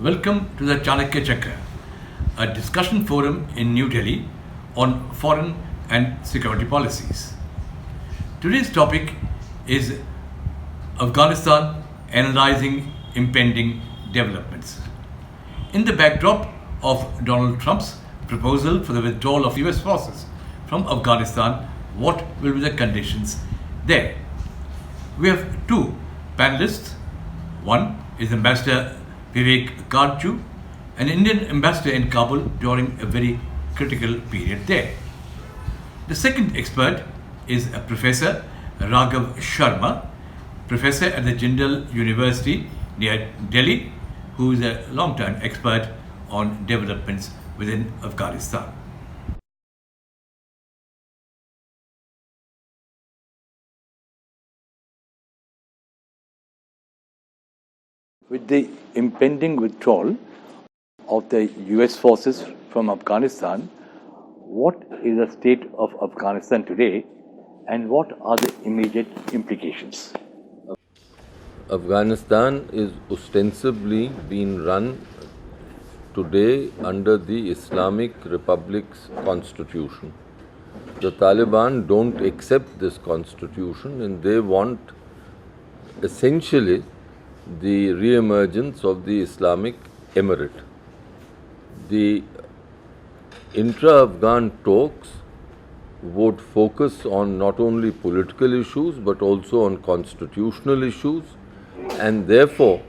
Welcome to the Chanakya Chakra, a discussion forum in New Delhi on foreign and security policies. Today's topic is Afghanistan analyzing impending developments. In the backdrop of Donald Trump's proposal for the withdrawal of US forces from Afghanistan, what will be the conditions there? We have two panelists. One is Ambassador Vivek Karju, an Indian ambassador in Kabul during a very critical period there. The second expert is Professor Raghav Sharma, professor at the Jindal University near Delhi, who is a long-term expert on developments within Afghanistan. With the impending withdrawal of the US forces from Afghanistan, what is the state of Afghanistan today and what are the immediate implications? Afghanistan is ostensibly being run today under the Islamic Republic's constitution. The Taliban don't accept this constitution and they want essentially the re-emergence of the Islamic Emirate. The intra-Afghan talks would focus on not only political issues but also on constitutional issues, and therefore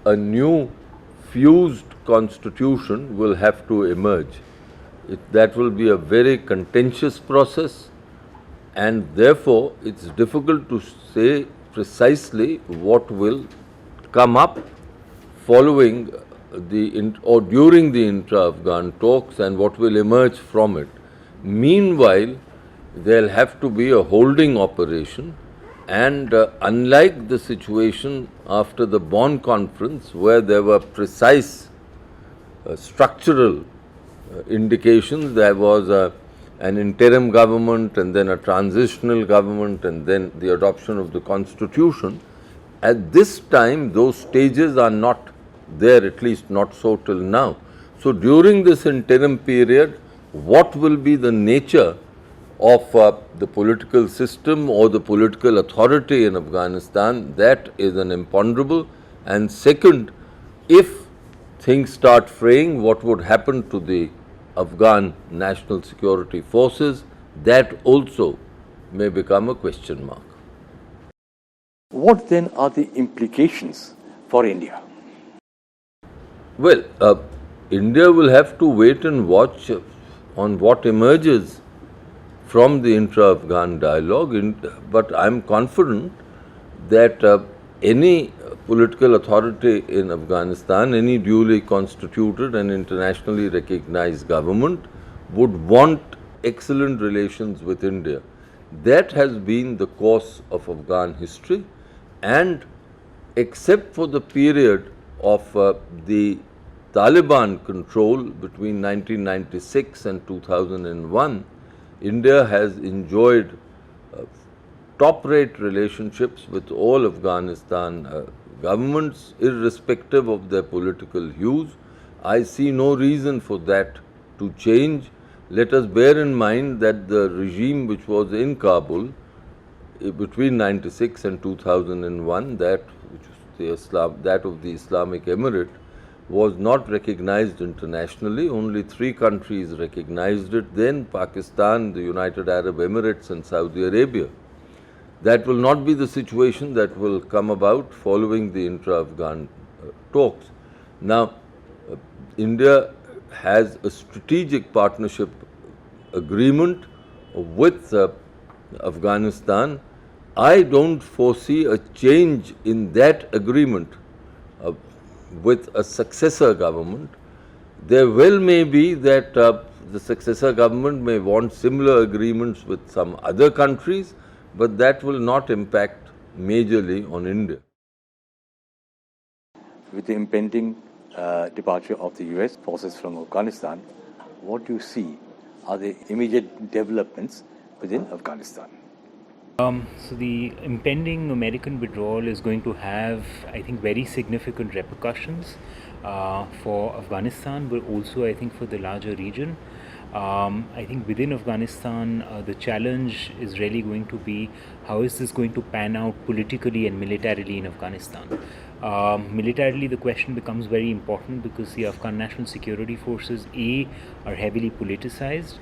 a new fused constitution will have to emerge. That will be a very contentious process, and therefore it's difficult to say precisely what will come up following or during the intra-Afghan talks and what will emerge from it. Meanwhile, there'll have to be a holding operation, and unlike the situation after the Bonn conference where there were precise structural indications, there was an interim government and then a transitional government and then the adoption of the constitution. At this time, those stages are not there, at least not so till now. So during this interim period, what will be the nature of the political system or the political authority in Afghanistan? That is an imponderable. And second, if things start fraying, what would happen to the Afghan national security forces? That also may become a question mark. What then are the implications for India? Well, India will have to wait and watch on what emerges from the intra-Afghan dialogue, but I'm confident that any political authority in Afghanistan, any duly constituted and internationally recognized government would want excellent relations with India. That has been the course of Afghan history, and except for the period of the Taliban control between 1996 and 2001, India has enjoyed top-rate relationships with all Afghanistan governments, irrespective of their political hues. I see no reason for that to change. Let us bear in mind that the regime which was in Kabul between 96 and 2001, that of the Islamic Emirate, was not recognized internationally. Only 3 countries recognized it then: Pakistan, the United Arab Emirates and Saudi Arabia. That will not be the situation that will come about following the intra-Afghan talks. Now, India has a strategic partnership agreement with Afghanistan. I don't foresee a change in that agreement with a successor government. There well may be that the successor government may want similar agreements with some other countries, but that will not impact majorly on India. With the impending departure of the US forces from Afghanistan, what do you see are the immediate developments within Afghanistan? So the impending American withdrawal is going to have, I think, very significant repercussions for Afghanistan, but also I think for the larger region. I think within Afghanistan, the challenge is really going to be how is this going to pan out politically and militarily in Afghanistan. Militarily, the question becomes very important because the Afghan National Security Forces, A, are heavily politicized,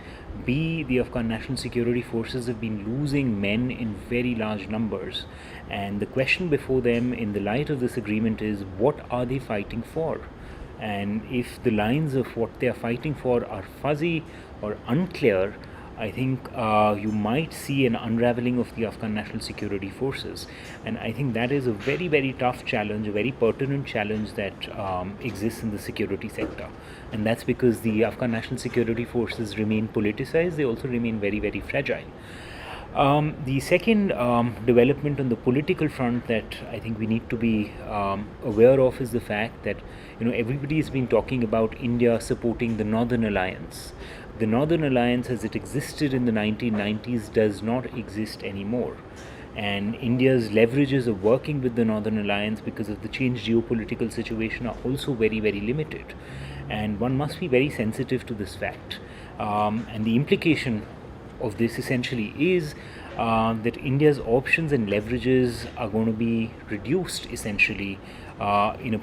B, the Afghan National Security Forces have been losing men in very large numbers. And the question before them in the light of this agreement is, what are they fighting for? And if the lines of what they are fighting for are fuzzy or unclear, I think you might see an unraveling of the Afghan National Security Forces. And I think that is a very, very tough challenge, a very pertinent challenge that exists in the security sector. And that's because the Afghan National Security Forces remain politicized, they also remain very, very fragile. The second development on the political front that I think we need to be aware of is the fact that everybody has been talking about India supporting the Northern Alliance. The Northern Alliance as it existed in the 1990s does not exist anymore. And India's leverages of working with the Northern Alliance because of the changed geopolitical situation are also very, very limited. And one must be very sensitive to this fact. And the implication of this essentially is that India's options and leverages are going to be reduced essentially in a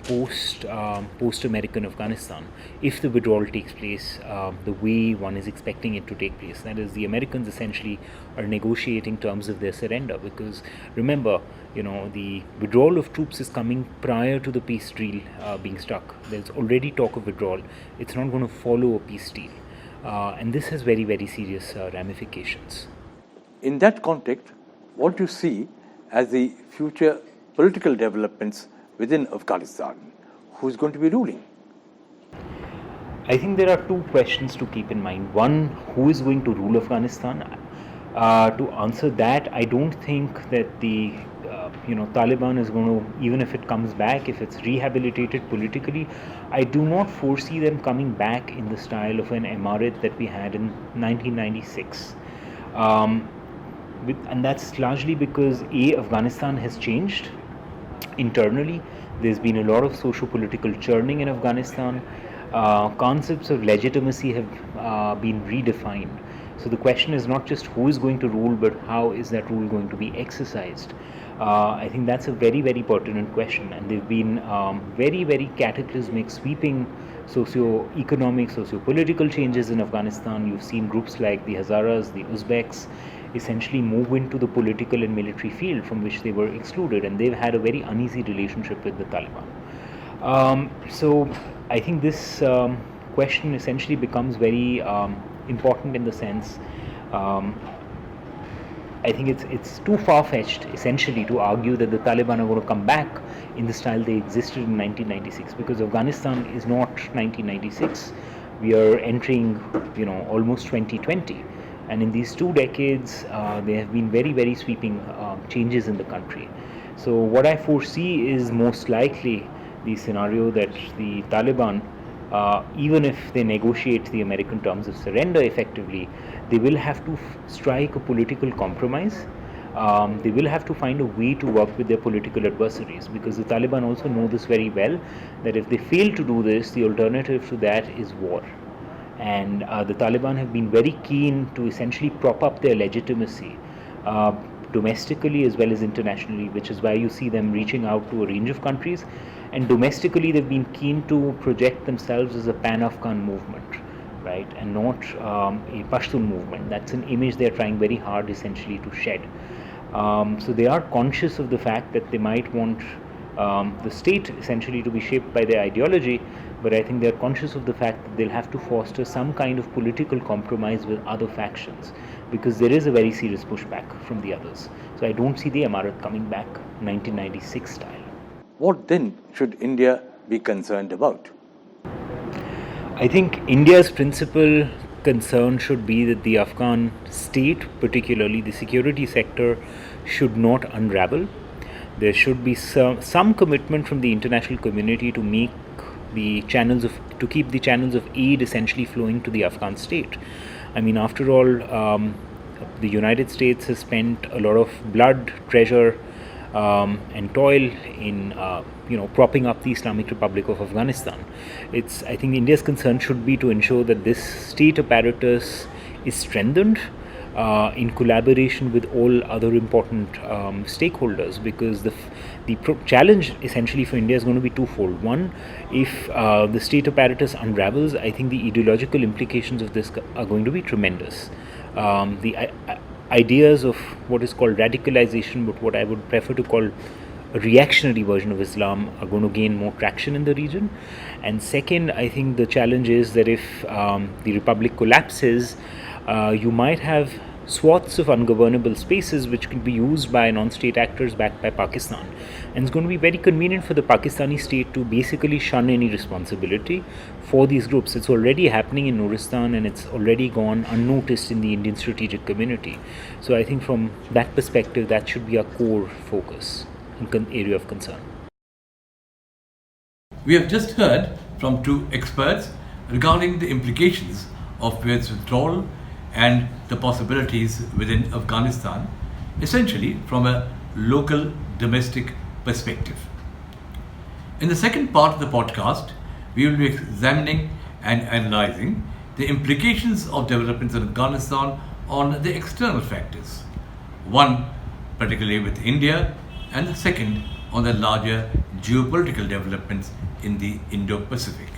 post-American Afghanistan if the withdrawal takes place the way one is expecting it to take place. That is, the Americans essentially are negotiating terms of their surrender because remember, the withdrawal of troops is coming prior to the peace deal being struck. There's already talk of withdrawal. It's not going to follow a peace deal. And this has very, very serious ramifications. In that context, what do you see as the future political developments within Afghanistan? Who is going to be ruling? I think there are two questions to keep in mind. One, who is going to rule Afghanistan? To answer that, I don't think that the Taliban is going to, even if it comes back, if it's rehabilitated politically, I do not foresee them coming back in the style of an emirate that we had in 1996. And that's largely because Afghanistan has changed internally. There's been a lot of socio-political churning in Afghanistan. Concepts of legitimacy have been redefined. So the question is not just who is going to rule, but how is that rule going to be exercised? I think that's a very, very pertinent question, and there have been very, very cataclysmic, sweeping socio-economic, socio-political changes in Afghanistan. You've seen groups like the Hazaras, the Uzbeks, essentially move into the political and military field from which they were excluded, and they've had a very uneasy relationship with the Taliban. So I think this question essentially becomes very important in the sense I think it's too far-fetched essentially to argue that the Taliban are going to come back in the style they existed in 1996, because Afghanistan is not 1996. We are entering almost 2020, and in these 2 decades there have been very, very sweeping changes in the country. So what I foresee is most likely the scenario that the Taliban, even if they negotiate the American terms of surrender effectively, they will have to strike a political compromise. They will have to find a way to work with their political adversaries, because the Taliban also know this very well, that if they fail to do this, the alternative to that is war. And the Taliban have been very keen to essentially prop up their legitimacy domestically as well as internationally, which is why you see them reaching out to a range of countries. And domestically, they've been keen to project themselves as a Pan-Afghan movement, right, and not a Pashtun movement. That's an image they're trying very hard essentially to shed. So they are conscious of the fact that they might want the state essentially to be shaped by their ideology, but I think they're conscious of the fact that they'll have to foster some kind of political compromise with other factions, because there is a very serious pushback from the others. So I don't see the Emirate coming back 1996 style. What then should India be concerned about? I think India's principal concern should be that the Afghan state, particularly the security sector, should not unravel. There should be some commitment from the international community to make to keep the channels of aid essentially flowing to the Afghan state. I mean, after all, the United States has spent a lot of blood, treasure, and toil in propping up the Islamic Republic of Afghanistan. I think India's concern should be to ensure that this state apparatus is strengthened in collaboration with all other important stakeholders, because the challenge essentially for India is going to be twofold. One, if the state apparatus unravels, I think the ideological implications of this are going to be tremendous. The ideas of what is called radicalization, but what I would prefer to call a reactionary version of Islam, are going to gain more traction in the region. And second, I think the challenge is that if the Republic collapses, you might have swaths of ungovernable spaces which can be used by non-state actors backed by Pakistan. And it's going to be very convenient for the Pakistani state to basically shun any responsibility for these groups. It's already happening in Nuristan, and it's already gone unnoticed in the Indian strategic community. So I think from that perspective, that should be our core focus and area of concern. We have just heard from two experts regarding the implications of US withdrawal and the possibilities within Afghanistan, essentially from a local domestic perspective. In the second part of the podcast, we will be examining and analyzing the implications of developments in Afghanistan on the external factors. One, particularly with India, and the second on the larger geopolitical developments in the Indo-Pacific.